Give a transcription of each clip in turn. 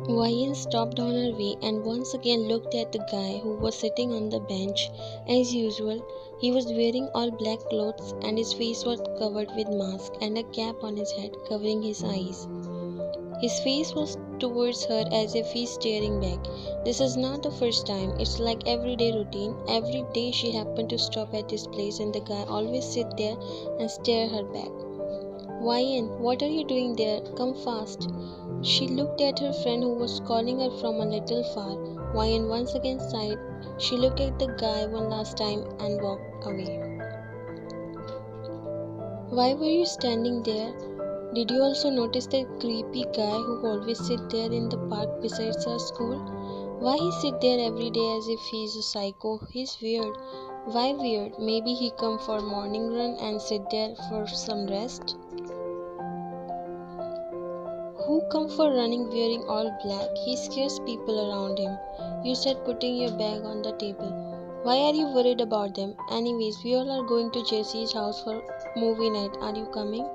Vian stopped on her way and once again looked at the guy who was sitting on the bench. As usual, he was wearing all black clothes and his face was covered with mask and a cap on his head covering his eyes. His face was towards her as if he's staring back. This is not the first time. It's like everyday routine. Every day she happened to stop at this place and the guy always sit there and stare her back. Vian, what are you doing there? Come fast. She looked at her friend who was calling her from a little far. Vian once again sighed. She looked at the guy one last time and walked away. Why were you standing there? Did you also notice that creepy guy who always sit there in the park besides our school? Why he sit there every day as if he's a psycho? He's weird. Why weird? Maybe he come for morning run and sit there for some rest? Who come for running wearing all black? He scares people around him. You said putting your bag on the table. Why are you worried about them? Anyways, we all are going to Jesse's house for movie night. Are you coming?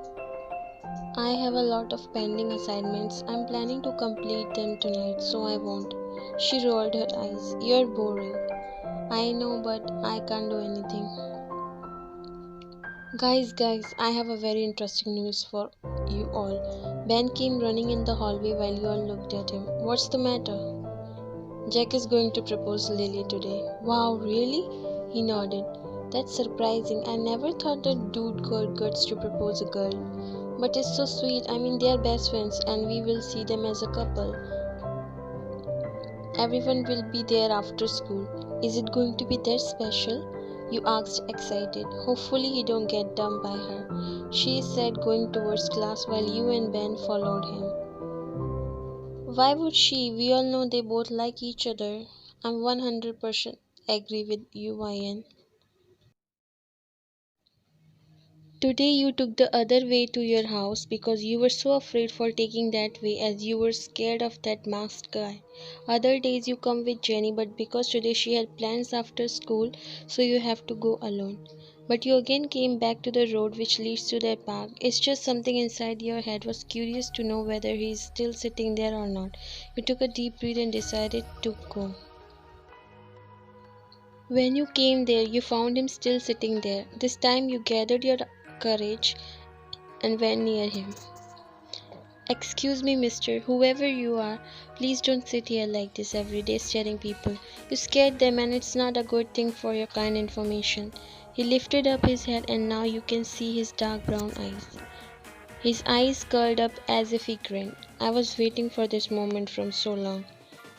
I have a lot of pending assignments. I'm planning to complete them tonight, so I won't. She rolled her eyes. You're boring. I know, but I can't do anything. Guys, I have a very interesting news for you all. Ben came running in the hallway while you all looked at him. What's the matter? Jack is going to propose Lily today. Wow, really? He nodded. That's surprising. I never thought a dude got guts to propose a girl. But it's so sweet. I mean, they are best friends and we will see them as a couple. Everyone will be there after school. Is it going to be that special? You asked, excited. Hopefully he don't get dumped by her, she said, going towards class while you and Ben followed him. Why would she? We all know they both like each other. I'm 100% agree with you, Vian. Today you took the other way to your house because you were so afraid for taking that way as you were scared of that masked guy. Other days you come with Jenny, but because today she had plans after school, so you have to go alone. But you again came back to the road which leads to that park. It's just something inside your head was curious to know whether he is still sitting there or not. You took a deep breath and decided to go. When you came there, you found him still sitting there. This time you gathered your courage and went near him. Excuse me, mister, whoever you are, please don't sit here like this every day staring people. You scared them and it's not a good thing for your kind information. He lifted up his head and now you can see his dark brown eyes. His eyes curled up as if he grinned. I was waiting for this moment from so long.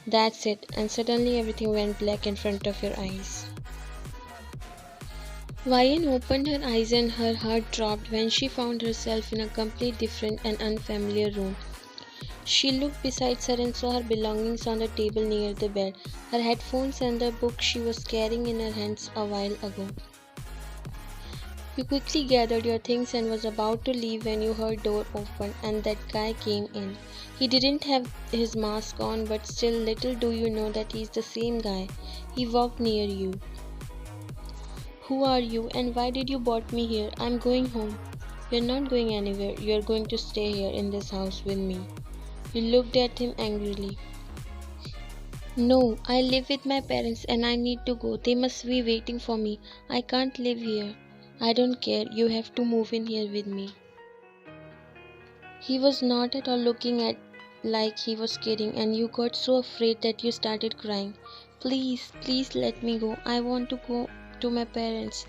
That's it, and suddenly everything went black in front of your eyes. Vian opened her eyes and her heart dropped when she found herself in a completely different and unfamiliar room. She looked beside her and saw her belongings on the table near the bed, her headphones and the book she was carrying in her hands a while ago. You quickly gathered your things and was about to leave when you heard door open and that guy came in. He didn't have his mask on, but still little do you know that he's the same guy. He walked near you. Who are you and why did you brought me here? I'm going home. You're not going anywhere. You're going to stay here in this house with me. You looked at him angrily. No, I live with my parents and I need to go. They must be waiting for me. I can't live here. I don't care. You have to move in here with me. He was not at all looking at like he was kidding and you got so afraid that you started crying. Please let me go. I want to go to my parents.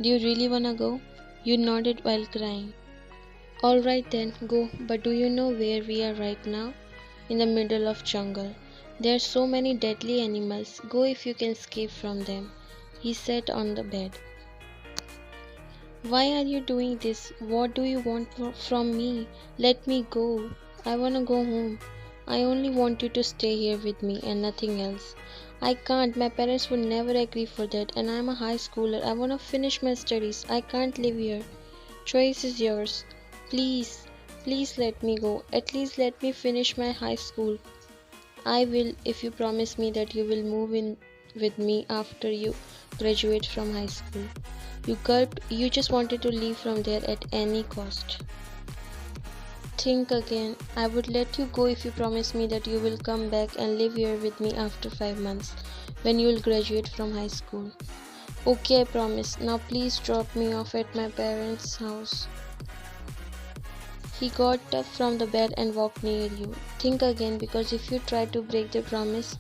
Do you really wanna go? You nodded while crying. Alright then, go. But do you know where we are right now? In the middle of jungle. There are so many deadly animals. Go if you can escape from them. He sat on the bed. Why are you doing this? What do you want from me? Let me go. I wanna go home. I only want you to stay here with me and nothing else. I can't. My parents would never agree for that and I'm a high schooler. I wanna finish my studies. I can't live here. Choice is yours. Please let me go. At least let me finish my high school. I will if you promise me that you will move in with me after you graduate from high school. You gulped. You just wanted to leave from there at any cost. Think again. I would let you go if you promise me that you will come back and live here with me after 5 months, when you will graduate from high school. Okay, I promise. Now please drop me off at my parents' house. He got up from the bed and walked near you. Think again, because if you try to break the promise,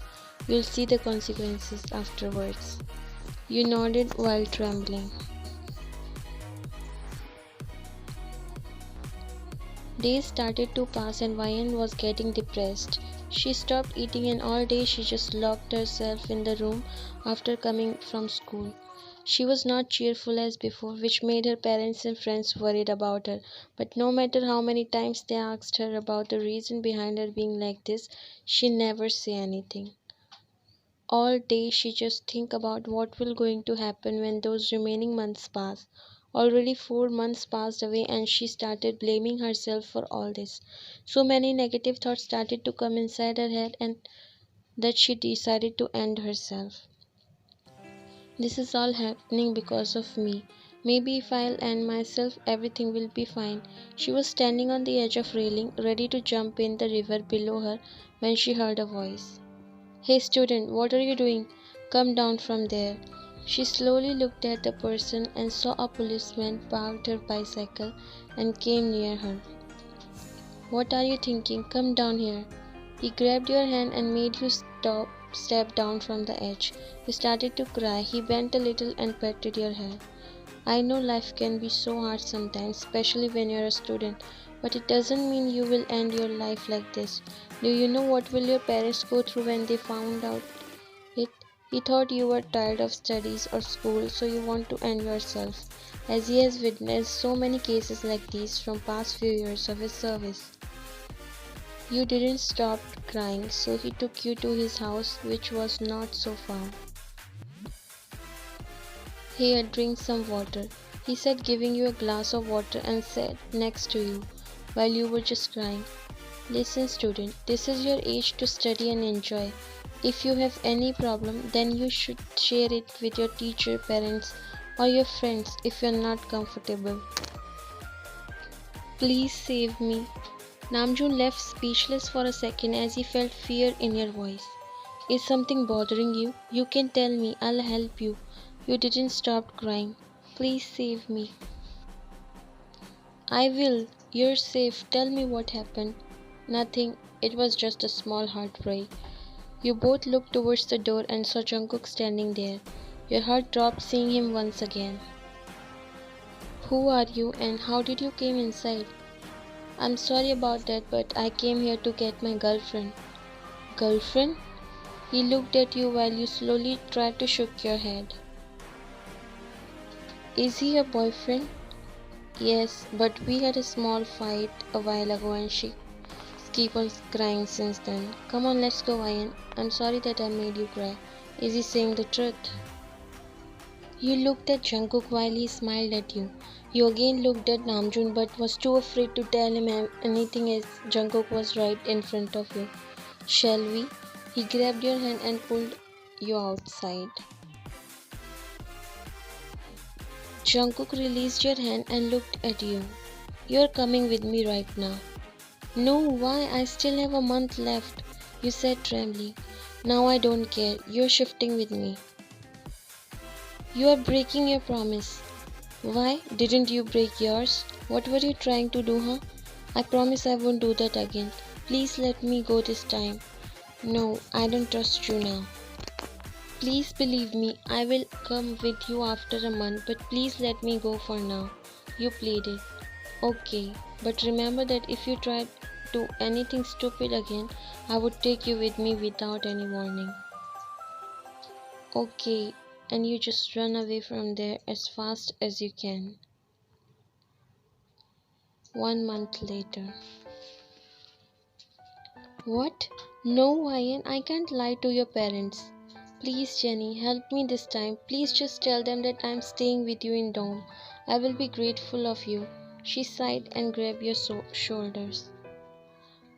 you'll see the consequences afterwards. You nodded while trembling. Days started to pass and Vian was getting depressed. She stopped eating and all day she just locked herself in the room after coming from school. She was not cheerful as before, which made her parents and friends worried about her. But no matter how many times they asked her about the reason behind her being like this, she never said anything. All day she just think about what will going to happen when those remaining months pass. Already 4 months passed away and she started blaming herself for all this. So many negative thoughts started to come inside her head and that she decided to end herself. This is all happening because of me. Maybe if I'll end myself, everything will be fine. She was standing on the edge of railing, ready to jump in the river below her when she heard a voice. Hey student, what are you doing? Come down from there. She slowly looked at the person and saw a policeman parked her bicycle and came near her. What are you thinking? Come down here. He grabbed your hand and made you step down from the edge. You started to cry. He bent a little and patted your hair. I know life can be so hard sometimes, especially when you're a student, but it doesn't mean you will end your life like this. Do you know what will your parents go through when they found out it? He thought you were tired of studies or school, so you want to end yourself, as he has witnessed so many cases like these from past few years of his service. You didn't stop crying, so he took you to his house, which was not so far. Here, drink some water, he said, giving you a glass of water and sat next to you while you were just crying. Listen, student, this is your age to study and enjoy. If you have any problem, then you should share it with your teacher, parents, or your friends if you're not comfortable. Please save me. Namjoon left speechless for a second as he felt fear in your voice. Is something bothering you? You can tell me, I'll help you. You didn't stop crying. Please save me. I will. You're safe. Tell me what happened. Nothing. It was just a small heartbreak. You both looked towards the door and saw Jungkook standing there. Your heart dropped seeing him once again. Who are you and how did you came inside? I'm sorry about that, but I came here to get my girlfriend. Girlfriend? He looked at you while you slowly tried to shake your head. Is he your boyfriend? Yes, but we had a small fight a while ago and she keep on crying since then. Come on, let's go, Ian. I'm sorry that I made you cry. Is he saying the truth? You looked at Jungkook while he smiled at you. You again looked at Namjoon but was too afraid to tell him anything as Jungkook was right in front of you. Shall we? He grabbed your hand and pulled you outside. Jungkook released your hand and looked at you. You're coming with me right now. No, why? I still have a month left, you said trembling. Now I don't care. You're shifting with me. You are breaking your promise. Why? Didn't you break yours? What were you trying to do, huh? I promise I won't do that again. Please let me go this time. No, I don't trust you now. Please believe me, I will come with you after a month, but please let me go for now. You pleaded. Okay, but remember that if you try to do anything stupid again, I would take you with me without any warning. Okay, and you just run away from there as fast as you can. 1 month later. What? No, Ryan, I can't lie to your parents. Please, Jenny, help me this time. Please just tell them that I'm staying with you in dorm. I will be grateful of you. She sighed and grabbed your shoulders.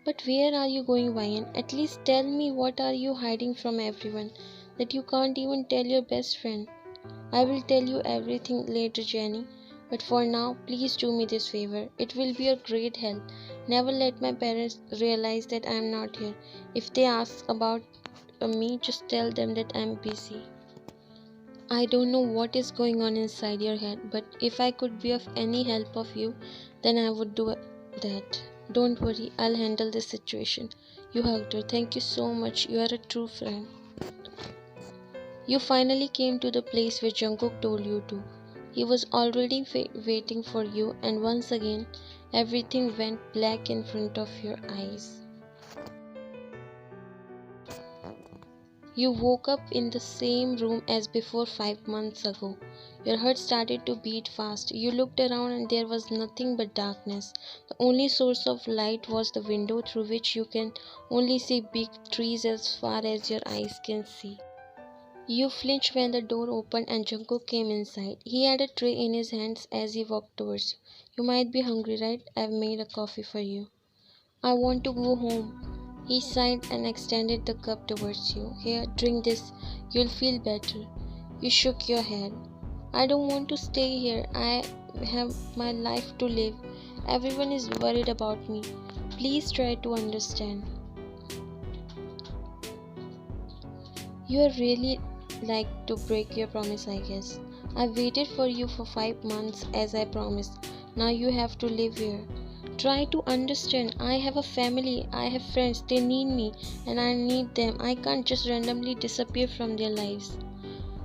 But where are you going, Ryan? At least tell me, what are you hiding from everyone that you can't even tell your best friend? I will tell you everything later, Jenny. But for now, please do me this favor. It will be a great help Never let my parents realize that I am not here. If they ask about me, just tell them that I am busy. I don't know what is going on inside your head, but if I could be of any help of you, then I would do that. Don't worry, I'll handle this situation. You hugged her. Thank you so much. You are a true friend. You finally came to the place where Jungkook told you to. He was already waiting for you, and once again, everything went black in front of your eyes. You woke up in the same room as before 5 months ago. Your heart started to beat fast. You looked around and there was nothing but darkness. The only source of light was the window through which you can only see big trees as far as your eyes can see. You flinched when the door opened and Jungkook came inside. He had a tray in his hands as he walked towards you. You might be hungry, right? I've made a coffee for you. I want to go home. He sighed and extended the cup towards you. Here, drink this. You'll feel better. You shook your head. I don't want to stay here. I have my life to live. Everyone is worried about me. Please try to understand. You are really like to break your promise, I guess. I waited for you for 5 months as I promised. Now you have to live here. Try to understand. I have a family, I have friends, they need me and I need them. I can't just randomly disappear from their lives.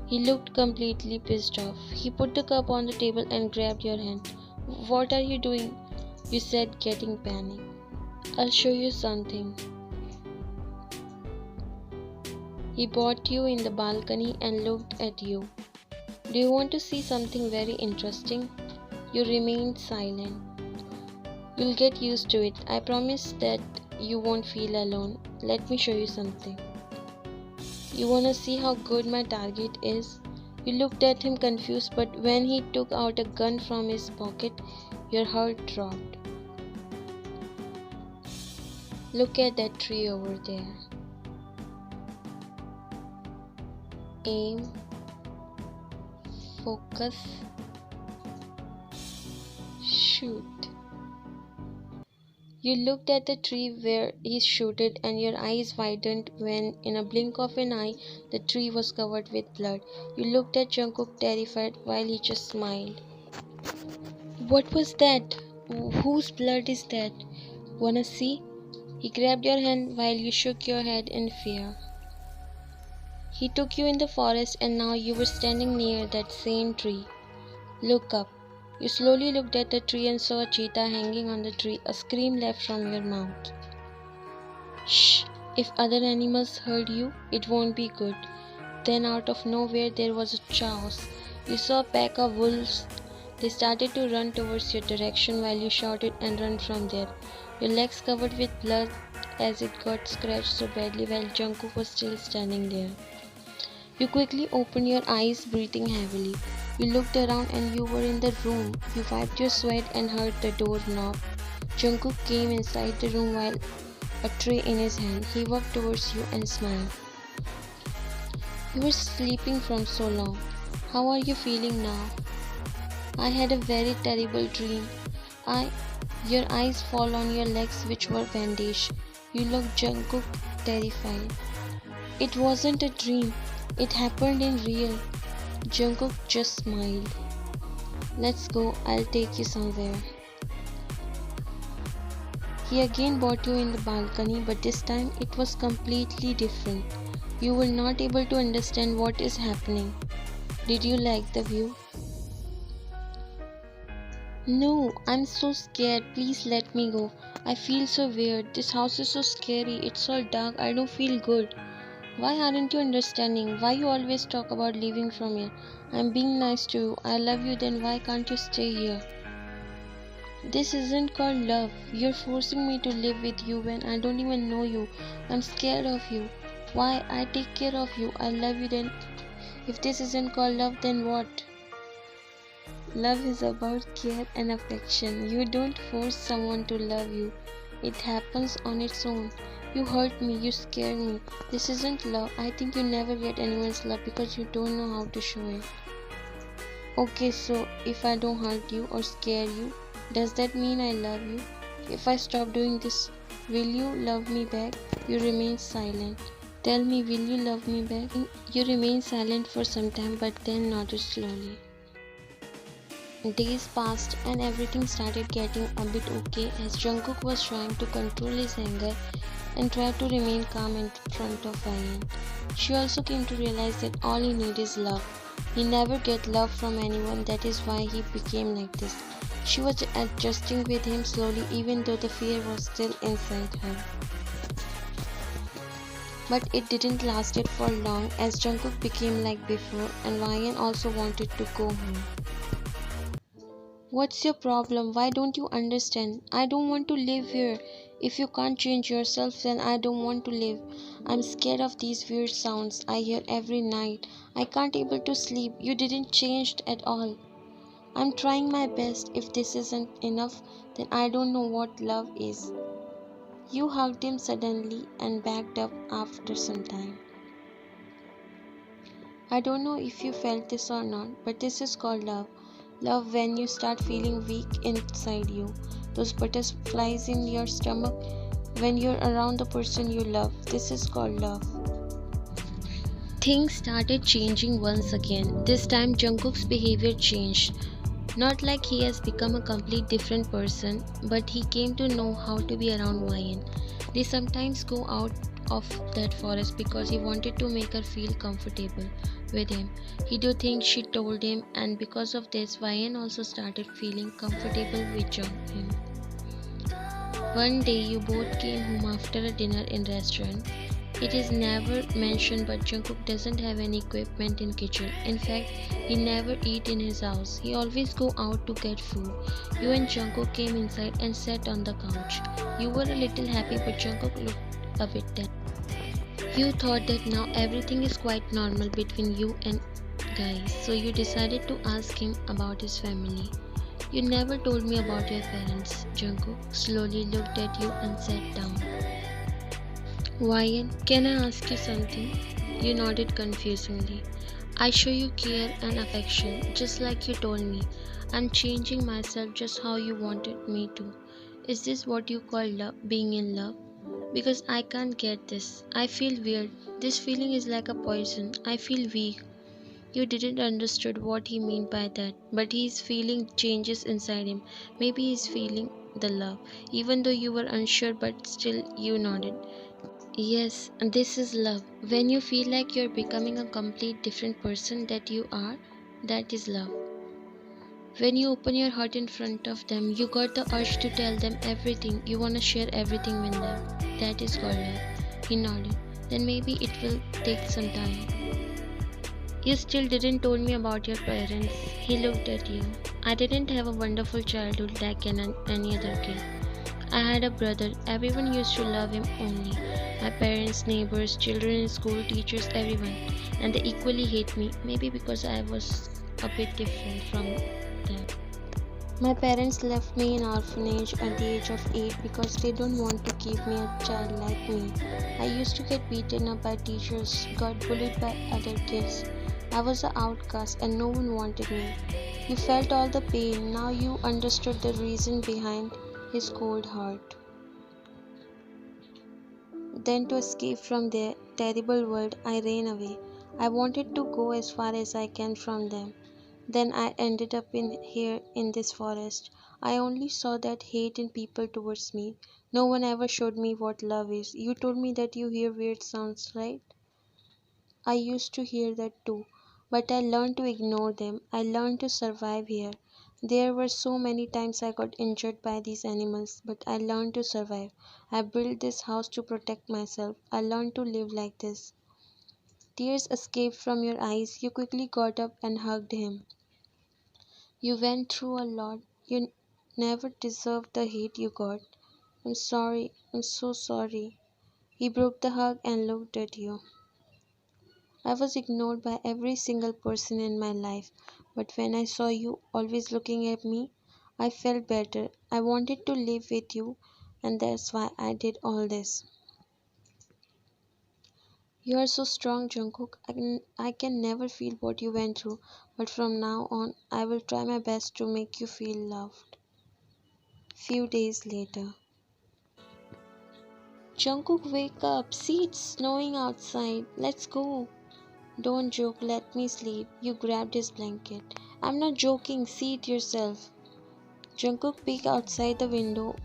He looked completely pissed off. He put the cup on the table and grabbed your hand. What are you doing? You said, getting panic. I'll show you something. He brought you in the balcony and looked at you. Do you want to see something very interesting? You remained silent. You'll get used to it. I promise that you won't feel alone. Let me show you something. You wanna see how good my target is? You looked at him confused, but when he took out a gun from his pocket, your heart dropped. Look at that tree over there. Aim. Focus. Shoot. You looked at the tree where he shooted and your eyes widened when, in a blink of an eye, the tree was covered with blood. You looked at Jungkook terrified while he just smiled. What was that? Whose blood is that? Wanna see? He grabbed your hand while you shook your head in fear. He took you in the forest and now you were standing near that same tree. Look up. You slowly looked at the tree and saw a cheetah hanging on the tree. A scream left from your mouth. Shh! If other animals heard you, it won't be good. Then out of nowhere there was a chaos. You saw a pack of wolves. They started to run towards your direction while you shouted and ran from there. Your legs covered with blood as it got scratched so badly while Jungkook was still standing there. You quickly opened your eyes, breathing heavily. You looked around and you were in the room. You wiped your sweat and heard the door knob. Jungkook came inside the room while a tray in his hand. He walked towards you and smiled. You were sleeping from so long. How are you feeling now? I had a very terrible dream. Your eyes fall on your legs which were bandaged. You looked Jungkook terrified. It wasn't a dream. It happened in real. Jungkook just smiled. Let's go, I'll take you somewhere. He again brought you in the balcony, but this time it was completely different. You were not able to understand what is happening. Did you like the view? No, I'm so scared. Please let me go. I feel so weird. This house is so scary. It's all dark. I don't feel good. Why aren't you understanding? Why you always talk about leaving from here? I'm being nice to you. I love you, then why can't you stay here? This isn't called love. You're forcing me to live with you when I don't even know you. I'm scared of you. Why? I take care of you. I love you, then if this isn't called love, then what? Love is about care and affection. You don't force someone to love you. It happens on its own. You hurt me, you scared me. This isn't love. I think you never get anyone's love because you don't know how to show it. Okay, so if I don't hurt you or scare you, does that mean I love you? If I stop doing this, will you love me back? You remain silent. Tell me, will you love me back? You remain silent for some time but then nodded slowly. Days passed and everything started getting a bit okay as Jungkook was trying to control his anger and tried to remain calm in front of Ryan. She also came to realize that all he needs is love. He never get love from anyone, that is why he became like this. She was adjusting with him slowly even though the fear was still inside her. But it didn't last it for long as Jungkook became like before and Ryan also wanted to go home. What's your problem? Why don't you understand? I don't want to live here. If you can't change yourself, then I don't want to live. I'm scared of these weird sounds I hear every night. I can't able to sleep. You didn't change at all. I'm trying my best. If this isn't enough, then I don't know what love is. You hugged him suddenly and backed up after some time. I don't know if you felt this or not, but this is called love. Love when you start feeling weak inside you. Those butterflies in your stomach when you're around the person you love. This is called love. Things started changing once again. This time Jungkook's behavior changed. Not like he has become a complete different person, but he came to know how to be around Ryan. They sometimes go out of that forest because he wanted to make her feel comfortable with him. He do things she told him, and because of this, Ryan also started feeling comfortable with him. One day you both came home after a dinner in restaurant. It is never mentioned but Jungkook doesn't have any equipment in kitchen. In fact, he never eat in his house. He always go out to get food. You and Jungkook came inside and sat on the couch. You were a little happy but Jungkook looked a bit dead. You thought that now everything is quite normal between you and guys, so you decided to ask him about his family. You never told me about your parents. Jungkook slowly looked at you and sat down. Ryan, can I ask you something? You nodded confusingly. I show you care and affection, just like you told me. I'm changing myself just how you wanted me to. Is this what you call love, being in love? Because I can't get this. I feel weird. This feeling is like a poison. I feel weak. You didn't understood what he meant by that, but he's feeling changes inside him. Maybe he's feeling the love, even though you were unsure, but still you nodded. Yes, this is love. When you feel like you're becoming a complete different person that you are, that is love. When you open your heart in front of them, you got the urge to tell them everything. You want to share everything with them. That is called love. He nodded. Then maybe it will take some time. You still didn't told me about your parents. He looked at you. I didn't have a wonderful childhood like any other kid. I had a brother. Everyone used to love him only. My parents, neighbors, children in school, teachers, everyone. And they equally hate me. Maybe because I was a bit different from them. My parents left me in orphanage at the age of 8 because they don't want to keep me a child like me. I used to get beaten up by teachers, got bullied by other kids. I was an outcast and no one wanted me. You felt all the pain. Now you understood the reason behind his cold heart. Then to escape from their terrible world, I ran away. I wanted to go as far as I can from them. Then I ended up in here in this forest. I only saw that hate in people towards me. No one ever showed me what love is. You told me that you hear weird sounds, right? I used to hear that too. But I learned to ignore them. I learned to survive here. There were so many times I got injured by these animals, but I learned to survive. I built this house to protect myself. I learned to live like this. Tears escaped from your eyes. You quickly got up and hugged him. You went through a lot. You never deserved the hate you got. I'm sorry. I'm so sorry. He broke the hug and looked at you. I was ignored by every single person in my life, but when I saw you always looking at me, I felt better. I wanted to live with you, and that's why I did all this. You are so strong, Jungkook. I can never feel what you went through, but from now on, I will try my best to make you feel loved. Few days later. Jungkook, wake up. See, it's snowing outside. Let's go. Don't joke, let me sleep. You grabbed his blanket. I'm not joking, see it yourself. Jungkook peeked outside the window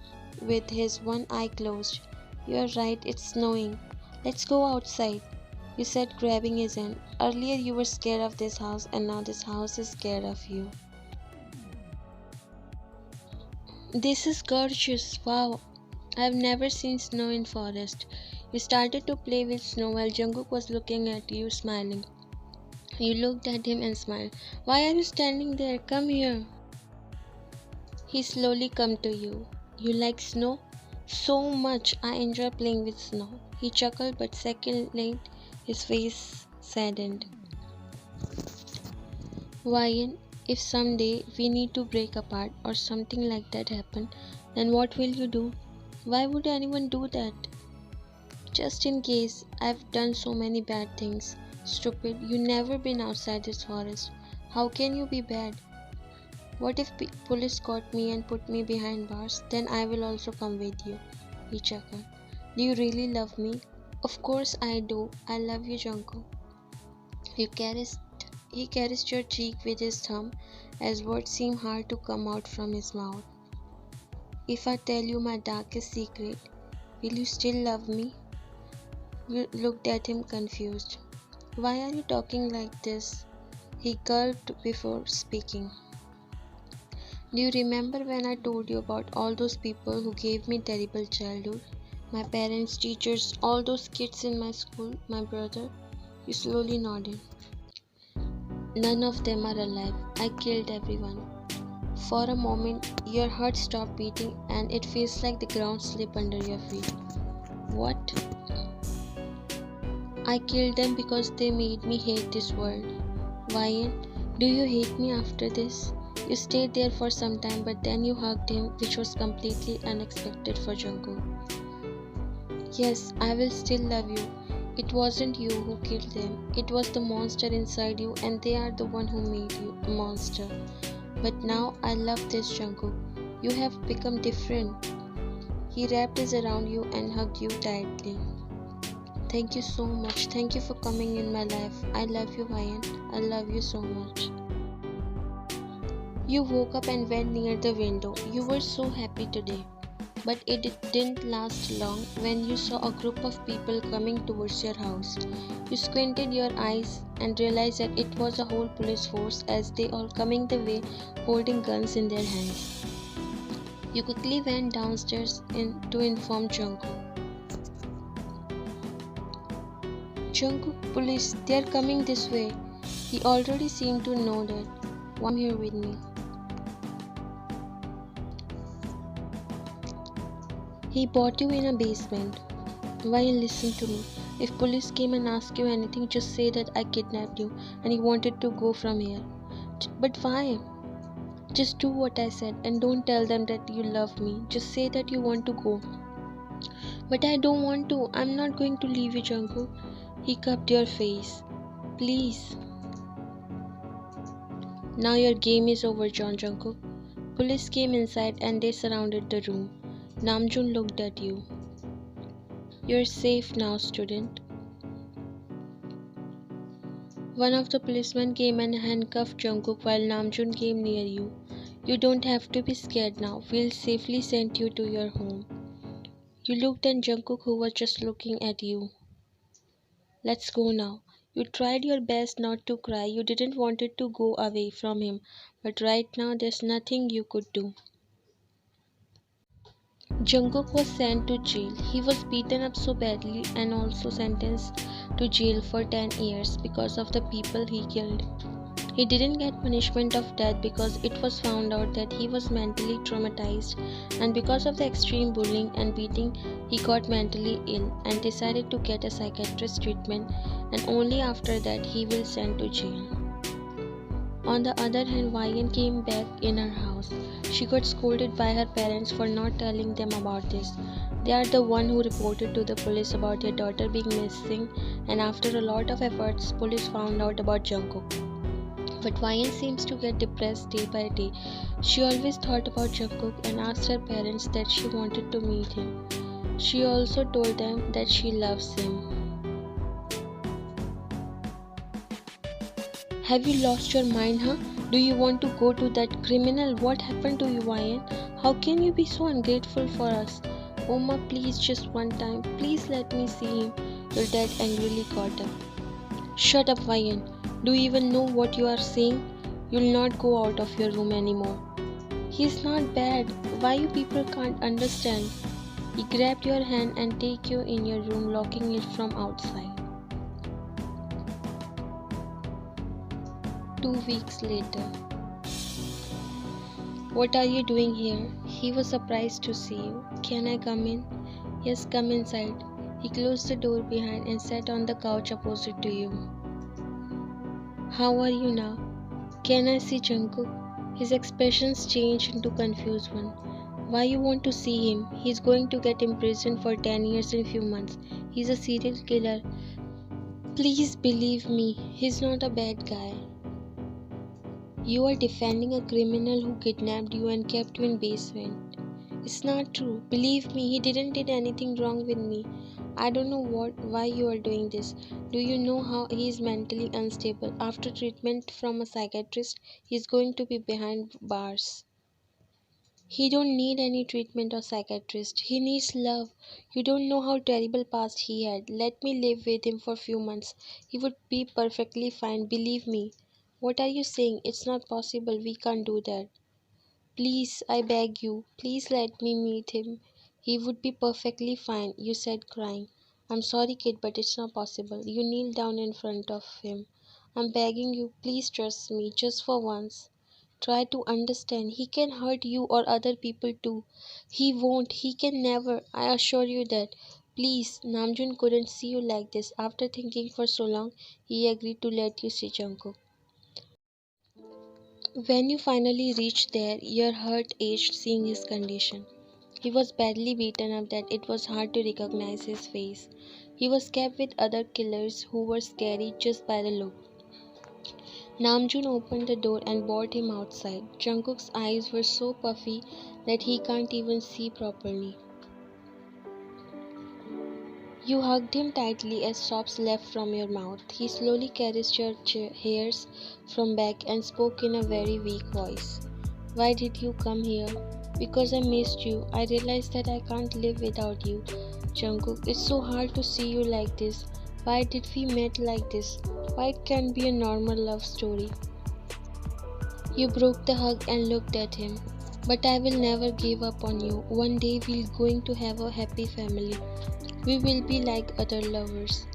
with his one eye closed. You're right, it's snowing. Let's go outside, you said, grabbing his hand. Earlier you were scared of this house and now this house is scared of you. This is gorgeous. Wow. I've never seen snow in forest. You started to play with snow while Jungkook was looking at you, smiling. You looked at him and smiled. Why are you standing there? Come here. He slowly come to you. You like snow? So much. I enjoy playing with snow. He chuckled, but second late, his face saddened. Ryan, if someday we need to break apart or something like that happen, then what will you do? Why would anyone do that? Just in case. I've done so many bad things. Stupid, you never been outside this forest. How can you be bad? What if police caught me and put me behind bars? Then I will also come with you. He chuckled. Do you really love me? Of course I do. I love you, Jungkook. He caressed your cheek with his thumb as words seemed hard to come out from his mouth. If I tell you my darkest secret, will you still love me? You looked at him confused. Why are you talking like this? He gulped before speaking. Do you remember when I told you about all those people who gave me terrible childhood? My parents, teachers, all those kids in my school, my brother? You slowly nodded. None of them are alive. I killed everyone. For a moment, your heart stopped beating and it feels like the ground slipped under your feet. What? I killed them because they made me hate this world. Ryan, do you hate me after this? You stayed there for some time, but then you hugged him, which was completely unexpected for Jungkook. Yes, I will still love you. It wasn't you who killed them. It was the monster inside you, and they are the one who made you a monster. But now I love this, Jungkook. You have become different. He wrapped his arms around you and hugged you tightly. Thank you so much. Thank you for coming in my life. I love you, Ryan. I love you so much. You woke up and went near the window. You were so happy today. But it didn't last long when you saw a group of people coming towards your house. You squinted your eyes and realized that it was a whole police force as they all coming the way holding guns in their hands. You quickly went downstairs to inform Jungkook. Jungkook, police, they are coming this way. He already seemed to know that. Come here with me. He brought you in a basement. Why, listen to me. If police came and asked you anything, just say that I kidnapped you and you wanted to go from here. But why? Just do what I said and don't tell them that you love me. Just say that you want to go. But I don't want to. I'm not going to leave you, Jungkook. He cupped your face. Please. Now your game is over, Jungkook. Police came inside and they surrounded the room. Namjoon looked at you. You're safe now, student. One of the policemen came and handcuffed Jungkook while Namjoon came near you. You don't have to be scared now. We'll safely send you to your home. You looked at Jungkook, who was just looking at you. Let's go now. You tried your best not to cry. You didn't want it to go away from him. But right now there's nothing you could do. Jungkook was sent to jail. He was beaten up so badly and also sentenced to jail for 10 years because of the people he killed. He didn't get punishment of death because it was found out that he was mentally traumatized, and because of the extreme bullying and beating he got mentally ill and decided to get a psychiatrist treatment, and only after that he will sent to jail. On the other hand, Ryan came back in her house. She got scolded by her parents for not telling them about this. They are the one who reported to the police about their daughter being missing, and after a lot of efforts, police found out about Jungkook. But Vian seems to get depressed day by day. She always thought about Jungkook and asked her parents that she wanted to meet him. She also told them that she loves him. Have you lost your mind, huh? Do you want to go to that criminal? What happened to you, Vian? How can you be so ungrateful for us? Oma, please, just one time. Please let me see him. Your dad angrily got up. Shut up, Vian. Do you even know what you are saying? You'll not go out of your room anymore. He's not bad. Why you people can't understand? He grabbed your hand and take you in your room, locking it from outside. 2 weeks later. What are you doing here? He was surprised to see you. Can I come in? Yes, come inside. He closed the door behind and sat on the couch opposite to you. How are you now? Can I see Jungkook? His expressions changed into confused one. Why you want to see him? He's going to get imprisoned for 10 years in few months. He's a serial killer. Please believe me, he's not a bad guy. You are defending a criminal who kidnapped you and kept you in basement. It's not true. Believe me, he didn't did anything wrong with me. I don't know why you are doing this. Do you know how he is mentally unstable? After treatment from a psychiatrist, he is going to be behind bars. He don't need any treatment or psychiatrist. He needs love. You don't know how terrible past he had. Let me live with him for few months. He would be perfectly fine. Believe me. What are you saying? It's not possible. We can't do that. Please, I beg you. Please let me meet him. He would be perfectly fine, you said, crying. I'm sorry, kid, but it's not possible. You kneel down in front of him. I'm begging you. Please trust me, just for once. Try to understand. He can hurt you or other people too. He won't. He can never. I assure you that. Please, Namjoon couldn't see you like this. After thinking for so long, he agreed to let you see Jungkook. When you finally reached there, your heart ached seeing his condition. He was badly beaten up that it was hard to recognize his face. He was kept with other killers who were scary just by the look. Namjoon opened the door and brought him outside. Jungkook's eyes were so puffy that he can't even see properly. You hugged him tightly as sobs left from your mouth. He slowly caressed your hairs from back and spoke in a very weak voice. Why did you come here? Because I missed you. I realized that I can't live without you. Jungkook, it's so hard to see you like this. Why did we meet like this? Why it can't be a normal love story? You broke the hug and looked at him. But I will never give up on you. One day we're going to have a happy family. We will be like other lovers.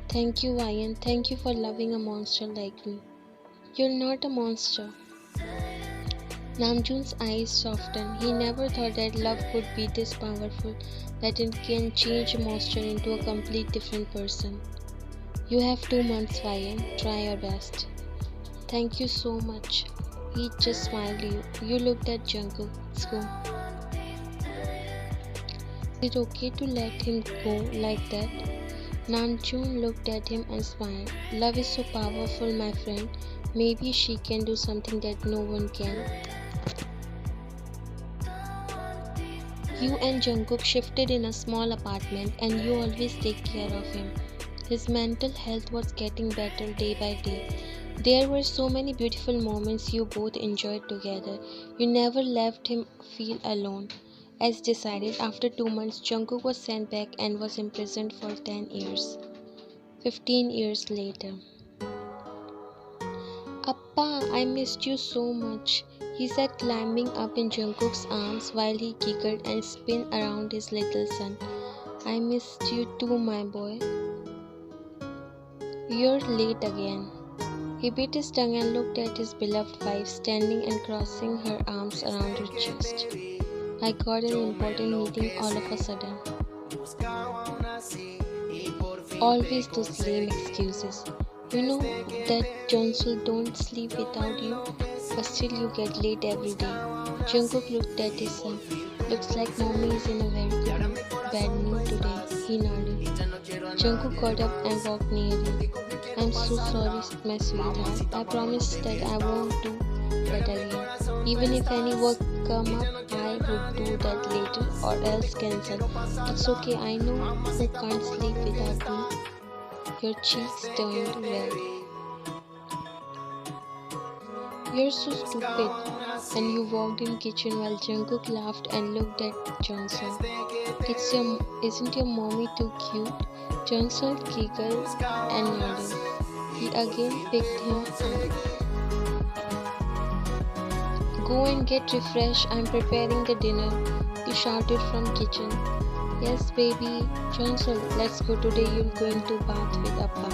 Thank you, Vian. Thank you for loving a monster like me. You're not a monster. Namjoon's eyes softened. He never thought that love could be this powerful, that it can change a monster into a complete different person. You have 2 months, Vian. Try your best. Thank you so much. He just smiled at you. You looked at Jungkook. Let's go. Is it okay to let him go like that? Namjoon looked at him and smiled. Love is so powerful, my friend. Maybe she can do something that no one can. You and Jungkook shifted in a small apartment and you always take care of him. His mental health was getting better day by day. There were so many beautiful moments you both enjoyed together. You never left him feel alone. As decided, after 2 months, Jungkook was sent back and was imprisoned for 10 years. 15 years later. Appa, I missed you so much, he said, climbing up in Jungkook's arms while he giggled and spun around his little son. I missed you too, my boy. You're late again. He bit his tongue and looked at his beloved wife standing and crossing her arms around her chest. I got an important meeting all of a sudden. Always those lame excuses. You know that Jonsul don't sleep without you, but still you get late every day. Jungkook looked at his son. Looks like mommy is in a very bad mood today. He nodded. Jungkook got up and walked nearly. I'm so sorry, my sweetheart. I promise that I won't do that again. Even if any work come up, I would do that later or else cancel. It's okay, I know who can't sleep without me. Your cheeks turned red. You're so stupid. And you walked in kitchen while Jungkook laughed and looked at Johnson. Isn't your mommy too cute? Johnson giggled and nodded. He again picked him up. Go and get refreshed. I'm preparing the dinner. He shouted from kitchen. Yes, baby. Johnson, let's go today. You're going to bath with Appa.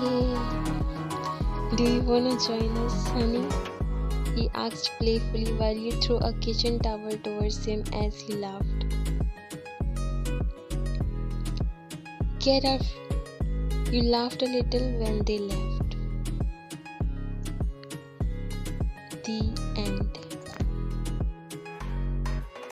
Yay. Do you wanna join us, honey? He asked playfully while he threw a kitchen towel towards him as he laughed. Get up. You laughed a little when they left.